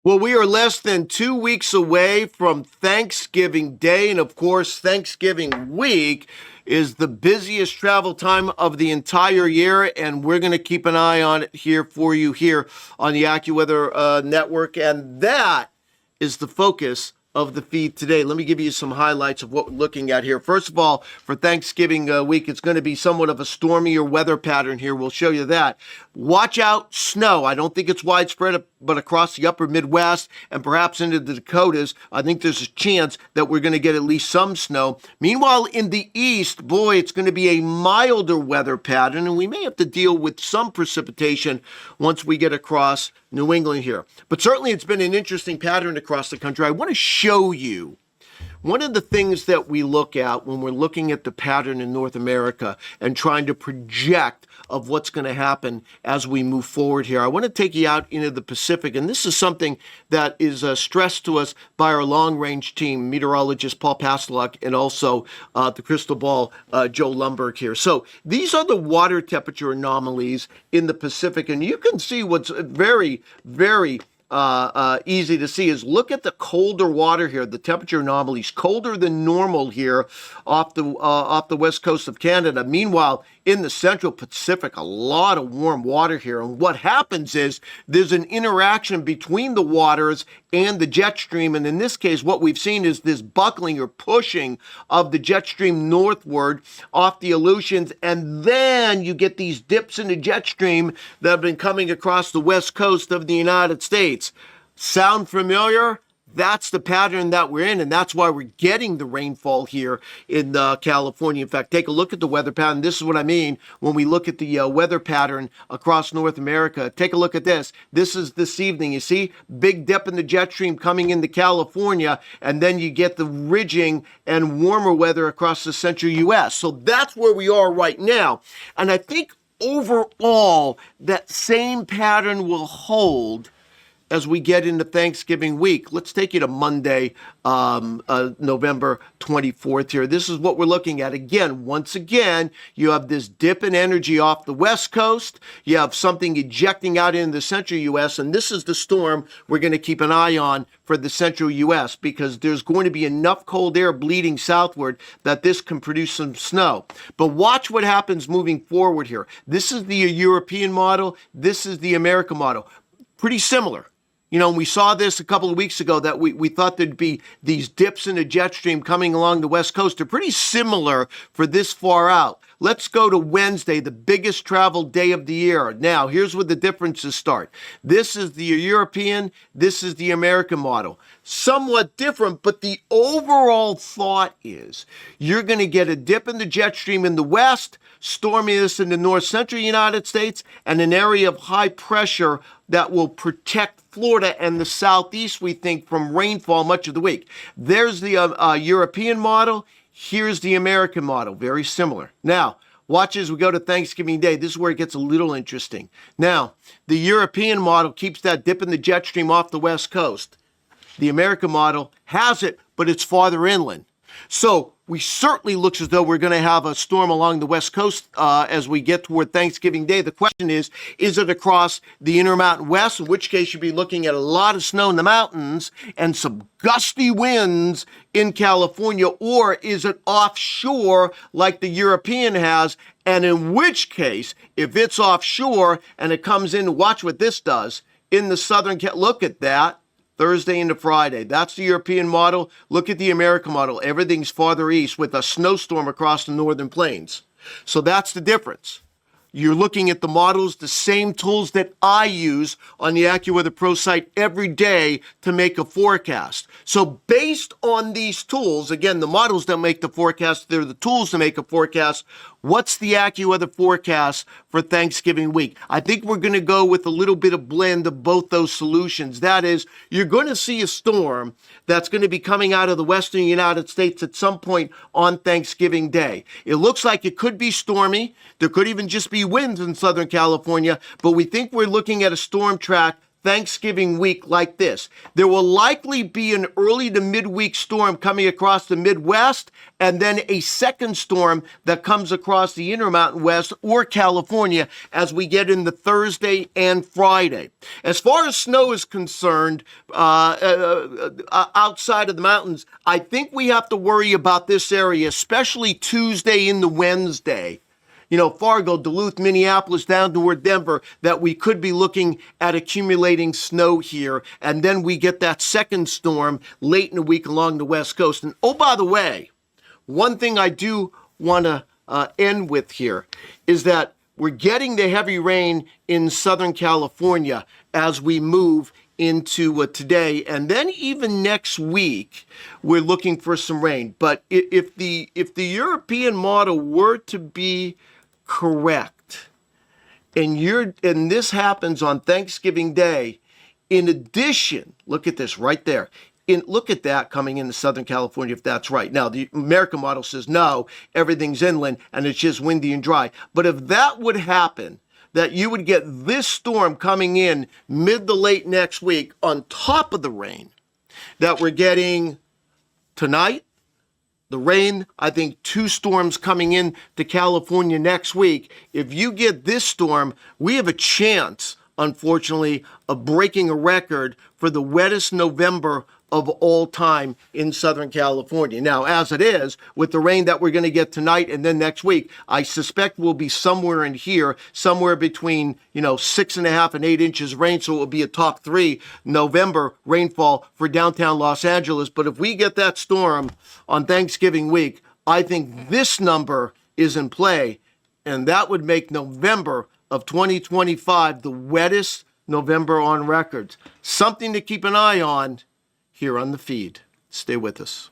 Well, we are less than 2 weeks away from Thanksgiving Day, and of course, Thanksgiving week is the busiest travel time of the entire year, and we're going to keep an eye on it here for you here on the AccuWeather network, and that is the focus of the feed today. Let me give you some highlights of what we're looking at here. First of all, for Thanksgiving week, it's going to be somewhat of a stormier weather pattern here. We'll show you that. Watch out, snow. I don't think it's widespread, but across the upper Midwest and perhaps into the Dakotas, I think there's a chance that we're going to get at least some snow. Meanwhile, in the east, boy, it's going to be a milder weather pattern, and we may have to deal with some precipitation once we get across New England here. But certainly it's been an interesting pattern across the country. I want to show you one of the things that we look at when we're looking at the pattern in North America and trying to project of what's going to happen as we move forward here. I want to take you out into the Pacific, and this is something that is stressed to us by our long-range team, meteorologist Paul Pastelok, and also the crystal ball, Joe Lumberg here. So these are the water temperature anomalies in the Pacific, and you can see what's very, very easy to see is look at the colder water here, the temperature anomalies, colder than normal here off the west coast of Canada. Meanwhile, in the central Pacific, a lot of warm water here. And what happens is there's an interaction between the waters and the jet stream. And in this case, what we've seen is this buckling or pushing of the jet stream northward off the Aleutians. And then you get these dips in the jet stream that have been coming across the west coast of the United States. Sound familiar? That's the pattern that we're in, and that's why we're getting the rainfall here in California. In fact, take a look at the weather pattern. This is what I mean when we look at the weather pattern across North America. Take a look at this. This is this evening. You see, big dip in the jet stream coming into California, and then you get the ridging and warmer weather across the central U.S. So that's where we are right now. And I think overall, that same pattern will hold as we get into Thanksgiving week. Let's take you to Monday, November 24th here. This is what we're looking at. Again, once again, you have this dip in energy off the west coast. You have something ejecting out into the central U.S., and this is the storm we're going to keep an eye on for the central U.S. because there's going to be enough cold air bleeding southward that this can produce some snow. But watch what happens moving forward here. This is the European model. This is the American model. Pretty similar. You know, we saw this a couple of weeks ago that we thought there'd be these dips in the jet stream coming along the west coast. They're pretty similar for this far out. Let's go to Wednesday, the biggest travel day of the year. Now, here's where the differences start. This is the European, this is the American model. Somewhat different, but the overall thought is you're going to get a dip in the jet stream in the west, storminess in the north central United States, and an area of high pressure that will protect Florida and the southeast, we think, from rainfall much of the week. There's the European model. Here's the American model. Very similar. Now, watch as we go to Thanksgiving Day. This is where it gets a little interesting. Now, the European model keeps that dip in the jet stream off the west coast. The American model has it, but it's farther inland. So we certainly looks as though we're going to have a storm along the west coast as we get toward Thanksgiving Day. The question is it across the Intermountain West, in which case you'd be looking at a lot of snow in the mountains and some gusty winds in California, or is it offshore like the European has? And in which case, if it's offshore and it comes in, watch what this does in the southern, look at that. Thursday into Friday. That's the European model. Look at the American model. Everything's farther east with a snowstorm across the northern plains. So that's the difference. You're looking at the models, the same tools that I use on the AccuWeather Pro site every day to make a forecast. So based on these tools, again, the models don't make the forecast, they're the tools to make a forecast. What's the AccuWeather forecast for Thanksgiving week? I think we're going to go with a little bit of blend of both those solutions. That is, you're going to see a storm that's going to be coming out of the western United States at some point on Thanksgiving Day. It looks like it could be stormy. There could even just be winds in Southern California, but we think we're looking at a storm track Thanksgiving week like this. There will likely be an early to midweek storm coming across the Midwest, and then a second storm that comes across the Intermountain West or California as we get into Thursday and Friday. As far as snow is concerned, outside of the mountains, I think we have to worry about this area, especially Tuesday into Wednesday. You know, Fargo, Duluth, Minneapolis, down toward Denver, that we could be looking at accumulating snow here. And then we get that second storm late in the week along the West Coast. And oh, by the way, one thing I do want to end with here is that we're getting the heavy rain in Southern California as we move into today, and then even next week we're looking for some rain. But if the European model were to be correct, and this happens on Thanksgiving Day, in addition, look at this right there. Look at that coming into Southern California, if that's right. Now, the American model says, no, everything's inland and it's just windy and dry. But if that would happen, that you would get this storm coming in mid to late next week on top of the rain that we're getting tonight, the rain, I think 2 storms coming in to California next week. If you get this storm, we have a chance, unfortunately, of breaking a record for the wettest November of all time in Southern California. Now, as it is, with the rain that we're going to get tonight and then next week, I suspect we'll be somewhere in here, somewhere between, 6.5 and 8 inches rain. So it will be a top 3 November rainfall for downtown Los Angeles. But if we get that storm on Thanksgiving week, I think this number is in play, and that would make November of 2025 the wettest November on record. Something to keep an eye on here on the feed. Stay with us.